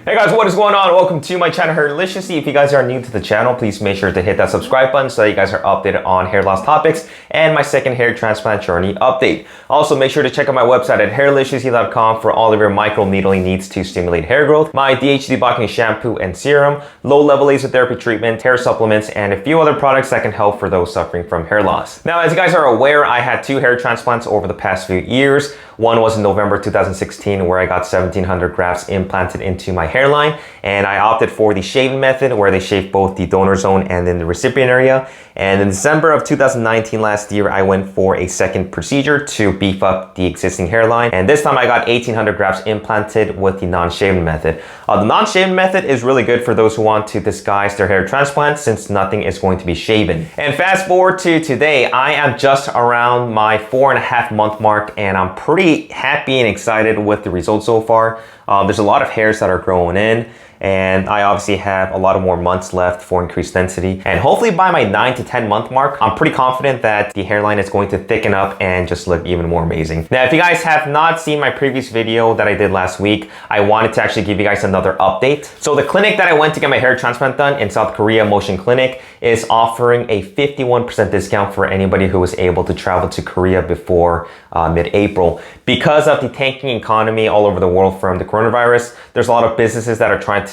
Hey guys, what is going on? Welcome to my channel, Hairliciously. If you guys are new to the channel, please make sure to hit that subscribe button so that you guys are updated on hair loss topics and my second hair transplant journey update. Also, make sure to check out my website at hairliciously.com for all of your microneedling needs to stimulate hair growth, my DHD blocking shampoo and serum, low-level laser therapy treatment, hair supplements, and a few other products that can help for those suffering from hair loss. Now, as you guys are aware, I had 2 hair transplants over the past few years. One was in November 2016 where I got 1,700 grafts implanted into my hairline, and I opted for the shaving method where they shave both the donor zone and then the recipient area. And in December of 2019 last year, I went for a second procedure to beef up the existing hairline, and this time I got 1,800 grafts implanted with the non-shaving method. The non-shaving method is really good for those who want to disguise their hair transplant since nothing is going to be shaven. And fast forward to today, I am just around my 4.5 month mark, and I'm pretty happy and excited with the results so far. There's a lot of hairs that are growing in, and I obviously have a lot of more months left for increased density. And hopefully by my 9 to 10 month mark, I'm pretty confident that the hairline is going to thicken up and just look even more amazing. Now, if you guys have not seen my previous video that I did last week, I wanted to actually give you guys another update. So the clinic that I went to get my hair transplant done in South Korea, Motion Clinic, is offering a 51% discount for anybody who was able to travel to Korea before mid-April. Because of the tanking economy all over the world from the coronavirus, there's a lot of businesses that are trying to,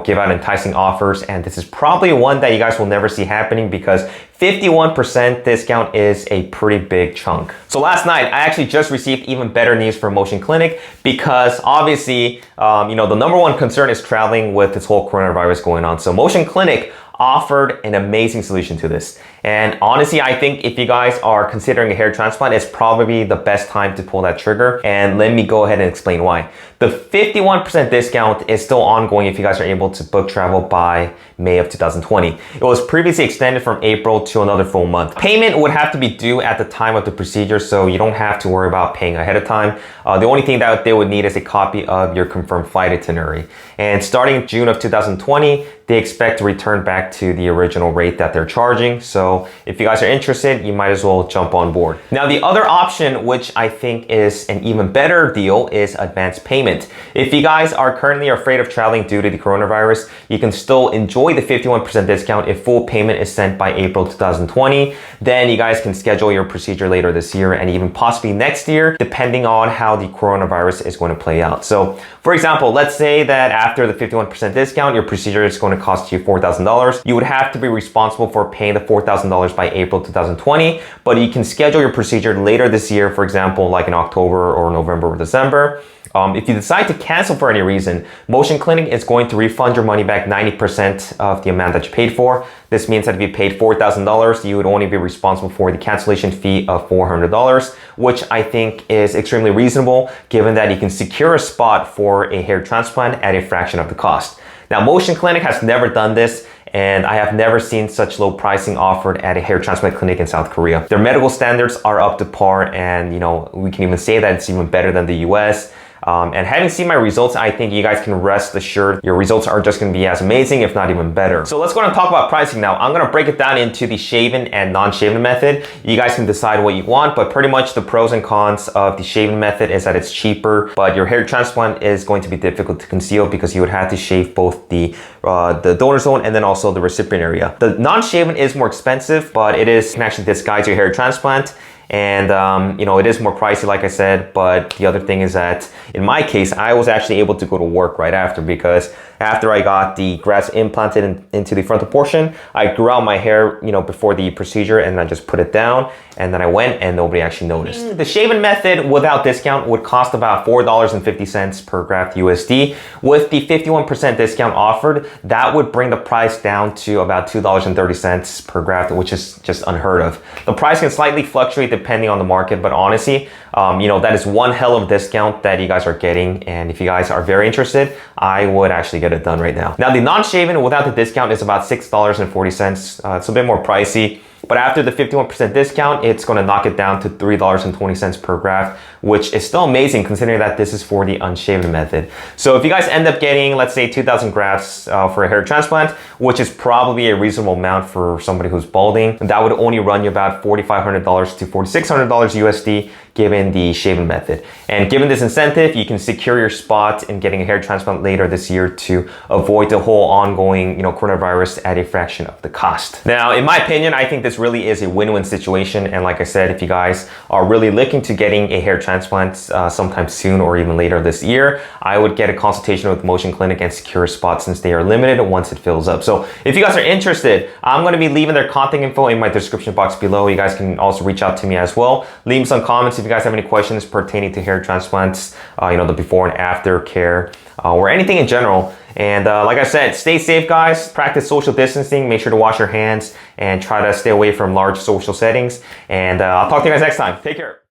give out enticing offers, and this is probably one that you guys will never see happening because 51% discount is a pretty big chunk. So last night, I actually just received even better news from Motion Clinic because obviously, the number one concern is traveling with this whole coronavirus going on. So Motion Clinic offered an amazing solution to this. And honestly, I think if you guys are considering a hair transplant, it's probably the best time to pull that trigger. And let me go ahead and explain why. The 51% discount is still ongoing if you guys are able to book travel by May of 2020. It was previously extended from April to another full month. Payment would have to be due at the time of the procedure, so you don't have to worry about paying ahead of time. The only thing that they would need is a copy of your confirmed flight itinerary. And starting June of 2020, they expect to return back to the original rate that they're charging. So if you guys are interested, you might as well jump on board. Now, the other option, which I think is an even better deal, is advance payment. If you guys are currently afraid of traveling due to the coronavirus, you can still enjoy the 51% discount if full payment is sent by April 2020. Then you guys can schedule your procedure later this year and even possibly next year, depending on how the coronavirus is going to play out. So for example, let's say that after the 51% discount, your procedure is going to cost you $4,000. You would have to be responsible for paying the $4,000 by April 2020, but you can schedule your procedure later this year, for example, like in October or November or December. If you decide to cancel for any reason, Motion Clinic is going to refund your money back 90% of the amount that you paid for. This means that if you paid $4,000, you would only be responsible for the cancellation fee of $400, which I think is extremely reasonable given that you can secure a spot for a hair transplant at a fraction of the cost. Now, Motion Clinic has never done this, and I have never seen such low pricing offered at a hair transplant clinic in South Korea. Their medical standards are up to par, and we can even say that it's even better than the US. And having seen my results, I think you guys can rest assured your results are just going to be as amazing, if not even better. So let's go and talk about pricing now. I'm going to break it down into the shaven and non-shaven method. You guys can decide what you want, but pretty much the pros and cons of the shaven method is that it's cheaper, but your hair transplant is going to be difficult to conceal because you would have to shave both the donor zone and then also the recipient area. The non-shaven is more expensive, but it can actually disguise your hair transplant. And it is more pricey, like I said, but the other thing is that in my case, I was actually able to go to work right after, because after I got the grafts implanted into the frontal portion, I grew out my hair, before the procedure, and I just put it down, and then I went and nobody actually noticed. The shaven method without discount would cost about $4.50 per graft USD. With the 51% discount offered, that would bring the price down to about $2.30 per graft, which is just unheard of. The price can slightly fluctuate depending on the market, but honestly, that is one hell of a discount that you guys are getting. And if you guys are very interested, I would actually get it done right now. Now, the non-shaven without the discount is about $6.40. It's a bit more pricey. But after the 51% discount, it's going to knock it down to $3.20 per graft, which is still amazing considering that this is for the unshaven method. So if you guys end up getting, let's say 2,000 grafts for a hair transplant, which is probably a reasonable amount for somebody who's balding, that would only run you about $4,500 to $4,600 USD given the shaven method. And given this incentive, you can secure your spot in getting a hair transplant later this year to avoid the whole ongoing, coronavirus at a fraction of the cost. Now, in my opinion, I think this really is a win-win situation. And like I said, if you guys are really looking to getting a hair transplant sometime soon or even later this year, I would get a consultation with Motion Clinic and secure a spot since they are limited once it fills up. So if you guys are interested, I'm going to be leaving their contact info in my description box below. You guys can also reach out to me as well. Leave me some comments if you guys have any questions pertaining to hair transplants, the before and after care, or anything in general. And like I said, stay safe, guys. Practice social distancing. Make sure to wash your hands and try to stay away from large social settings. And I'll talk to you guys next time. Take care.